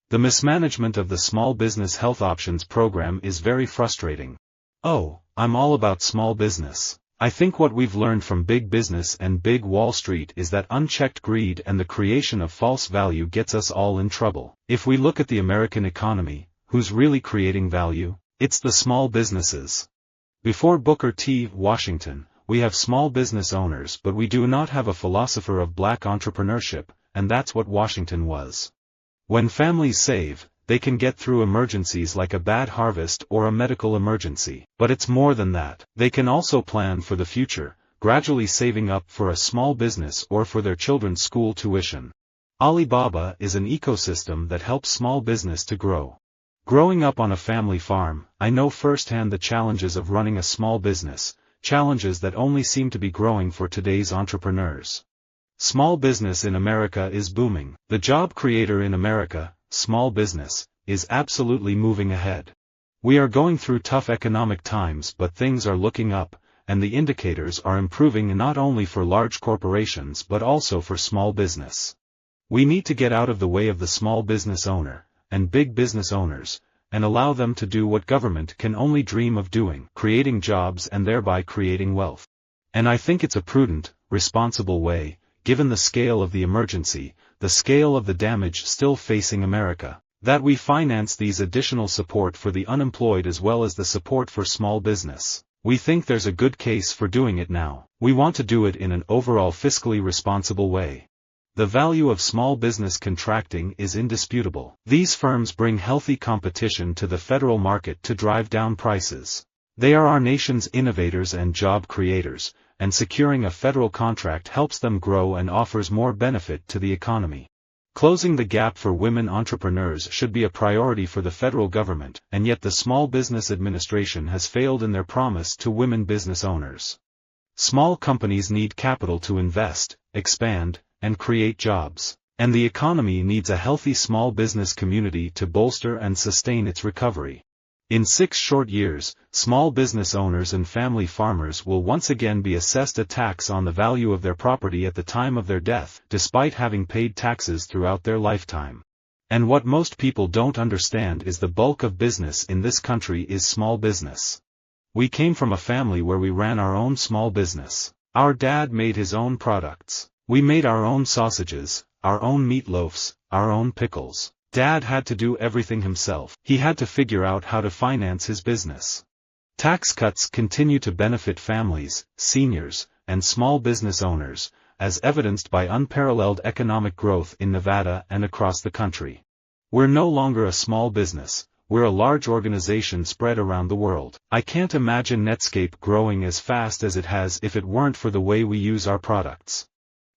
The mismanagement of the Small Business Health Options program is very frustrating. Oh, I'm all about small business. I think what we've learned from big business and big Wall Street is that unchecked greed and the creation of false value gets us all in trouble. If we look at the American economy, who's really creating value? It's the small businesses. Before Booker T. Washington, we have small business owners, but we do not have a philosopher of black entrepreneurship, and that's what Washington was. When families save, they can get through emergencies like a bad harvest or a medical emergency. But it's more than that. They can also plan for the future, gradually saving up for a small business or for their children's school tuition. Alibaba is an ecosystem that helps small business to grow. Growing up on a family farm, I know firsthand the challenges of running a small business, challenges that only seem to be growing for today's entrepreneurs. Small business in America is booming. The job creator in America, small business, is absolutely moving ahead. We are going through tough economic times, but things are looking up, and the indicators are improving not only for large corporations but also for small business. We need to get out of the way of the small business owner and big business owners, and allow them to do what government can only dream of doing, creating jobs and thereby creating wealth. And I think it's a prudent, responsible way, given the scale of the emergency, the scale of the damage still facing America, that we finance these additional support for the unemployed as well as the support for small business. We think there's a good case for doing it now. We want to do it in an overall fiscally responsible way. The value of small business contracting is indisputable. These firms bring healthy competition to the federal market to drive down prices. They are our nation's innovators and job creators, and securing a federal contract helps them grow and offers more benefit to the economy. Closing the gap for women entrepreneurs should be a priority for the federal government, and yet the Small Business Administration has failed in their promise to women business owners. Small companies need capital to invest, expand, and create jobs, and the economy needs a healthy small business community to bolster and sustain its recovery. In 6 short years, small business owners and family farmers will once again be assessed a tax on the value of their property at the time of their death, despite having paid taxes throughout their lifetime. And what most people don't understand is the bulk of business in this country is small business. We came from a family where we ran our own small business. Our dad made his own products. We made our own sausages, our own meatloafs, our own pickles. Dad had to do everything himself. He had to figure out how to finance his business. Tax cuts continue to benefit families, seniors, and small business owners, as evidenced by unparalleled economic growth in Nevada and across the country. We're no longer a small business, we're a large organization spread around the world. I can't imagine Netscape growing as fast as it has if it weren't for the way we use our products.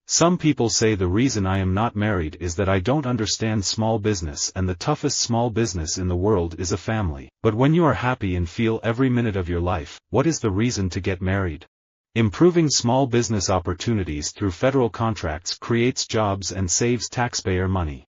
Some people say the reason I am not married is that I don't understand small business, and the toughest small business in the world is a family. But when you are happy and feel every minute of your life, what is the reason to get married? Improving small business opportunities through federal contracts creates jobs and saves taxpayer money.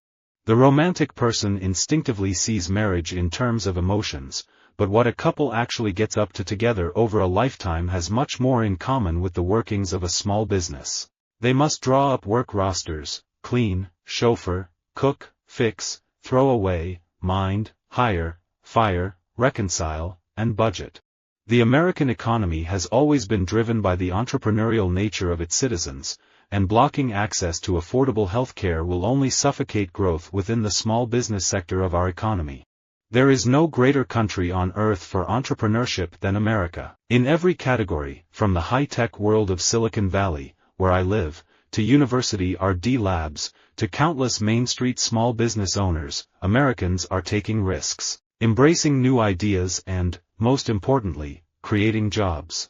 The romantic person instinctively sees marriage in terms of emotions, but what a couple actually gets up to together over a lifetime has much more in common with the workings of a small business. They must draw up work rosters, clean, chauffeur, cook, fix, throw away, mind, hire, fire, reconcile, and budget. The American economy has always been driven by the entrepreneurial nature of its citizens, and blocking access to affordable health care will only suffocate growth within the small business sector of our economy. There is no greater country on earth for entrepreneurship than America. In every category, from the high-tech world of Silicon Valley, where I live, to University RD Labs, to countless Main Street small business owners, Americans are taking risks, embracing new ideas and, most importantly, creating jobs.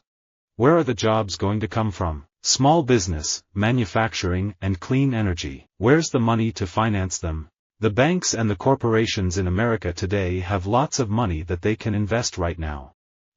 Where are the jobs going to come from? Small business, manufacturing, and clean energy. Where's the money to finance them? The banks and the corporations in America today have lots of money that they can invest right now.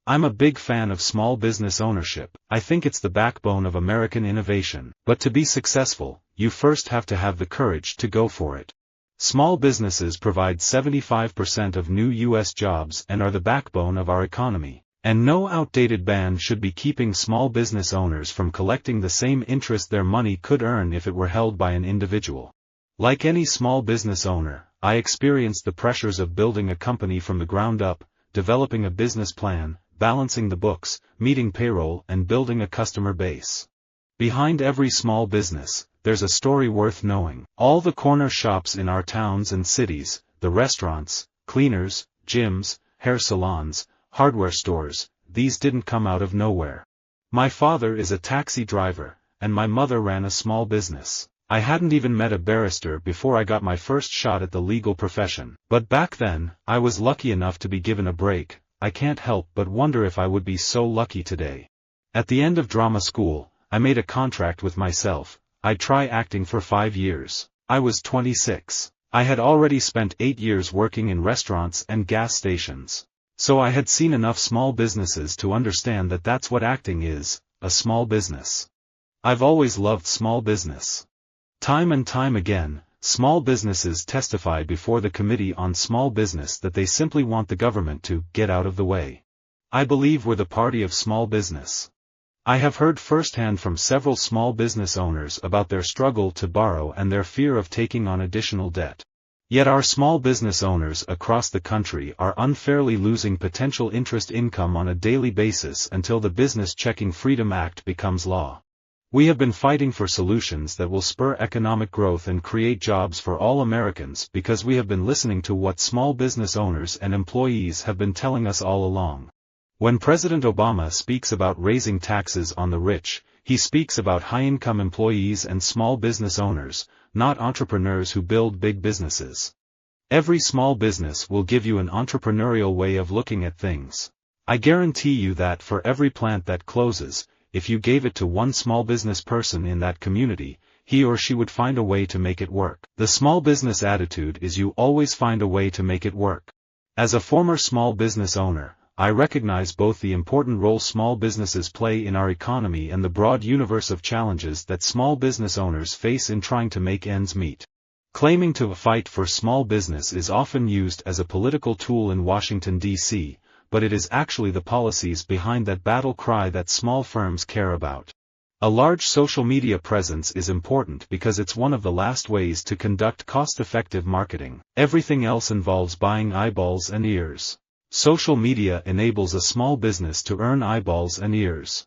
I'm a big fan of small business ownership. I think it's the backbone of American innovation. But to be successful, you first have to have the courage to go for it. Small businesses provide 75% of new U.S. jobs and are the backbone of our economy. And no outdated ban should be keeping small business owners from collecting the same interest their money could earn if it were held by an individual. Like any small business owner, I experienced the pressures of building a company from the ground up, developing a business plan, balancing the books, meeting payroll, and building a customer base. Behind every small business, there's a story worth knowing. All the corner shops in our towns and cities, the restaurants, cleaners, gyms, hair salons, hardware stores, these didn't come out of nowhere. My father is a taxi driver, and my mother ran a small business. I hadn't even met a barrister before I got my first shot at the legal profession. But back then, I was lucky enough to be given a break. I can't help but wonder if I would be so lucky today. At the end of drama school, I made a contract with myself. I'd try acting for 5 years. I was 26. I had already spent 8 years working in restaurants and gas stations. So I had seen enough small businesses to understand that that's what acting is, a small business. I've always loved small business. Time and time again, small businesses testify before the Committee on Small Business that they simply want the government to get out of the way. I believe we're the party of small business. I have heard firsthand from several small business owners about their struggle to borrow and their fear of taking on additional debt. Yet our small business owners across the country are unfairly losing potential interest income on a daily basis until the Business Checking Freedom Act becomes law. We have been fighting for solutions that will spur economic growth and create jobs for all Americans because we have been listening to what small business owners and employees have been telling us all along. When President Obama speaks about raising taxes on the rich, he speaks about high-income employees and small business owners, not entrepreneurs who build big businesses. Every small business will give you an entrepreneurial way of looking at things. I guarantee you that for every plant that closes, if you gave it to one small business person in that community, he or she would find a way to make it work. The small business attitude is you always find a way to make it work. As a former small business owner, I recognize both the important role small businesses play in our economy and the broad universe of challenges that small business owners face in trying to make ends meet. Claiming to fight for small business is often used as a political tool in Washington, D.C., but it is actually the policies behind that battle cry that small firms care about. A large social media presence is important because it's one of the last ways to conduct cost-effective marketing. Everything else involves buying eyeballs and ears. Social media enables a small business to earn eyeballs and ears.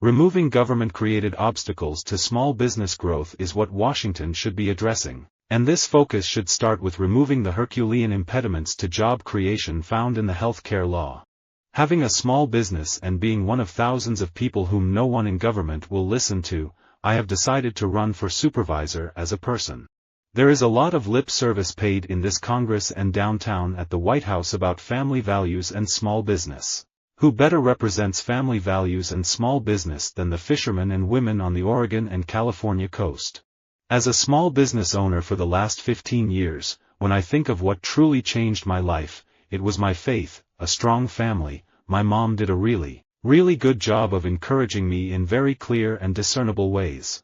Removing government-created obstacles to small business growth is what Washington should be addressing. And this focus should start with removing the Herculean impediments to job creation found in the healthcare law. Having a small business and being one of thousands of people whom no one in government will listen to, I have decided to run for supervisor as a person. There is a lot of lip service paid in this Congress and downtown at the White House about family values and small business. Who better represents family values and small business than the fishermen and women on the Oregon and California coast? As a small business owner for the last 15 years, when I think of what truly changed my life, it was my faith, a strong family. My mom did a really good job of encouraging me in very clear and discernible ways.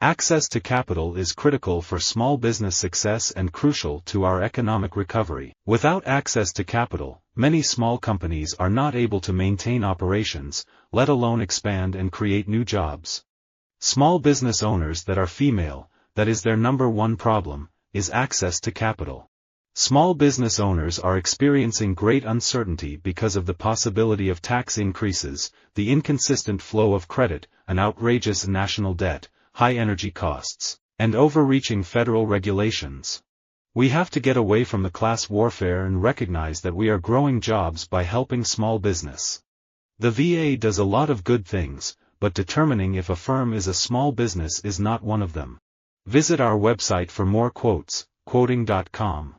Access to capital is critical for small business success and crucial to our economic recovery. Without access to capital, many small companies are not able to maintain operations, let alone expand and create new jobs. Small business owners that are female, that is their number one problem, is access to capital. Small business owners are experiencing great uncertainty because of the possibility of tax increases, the inconsistent flow of credit, an outrageous national debt, high energy costs, and overreaching federal regulations. We have to get away from the class warfare and recognize that we are growing jobs by helping small business. The VA does a lot of good things, but determining if a firm is a small business is not one of them. Visit our website for more quotes, quoting.com.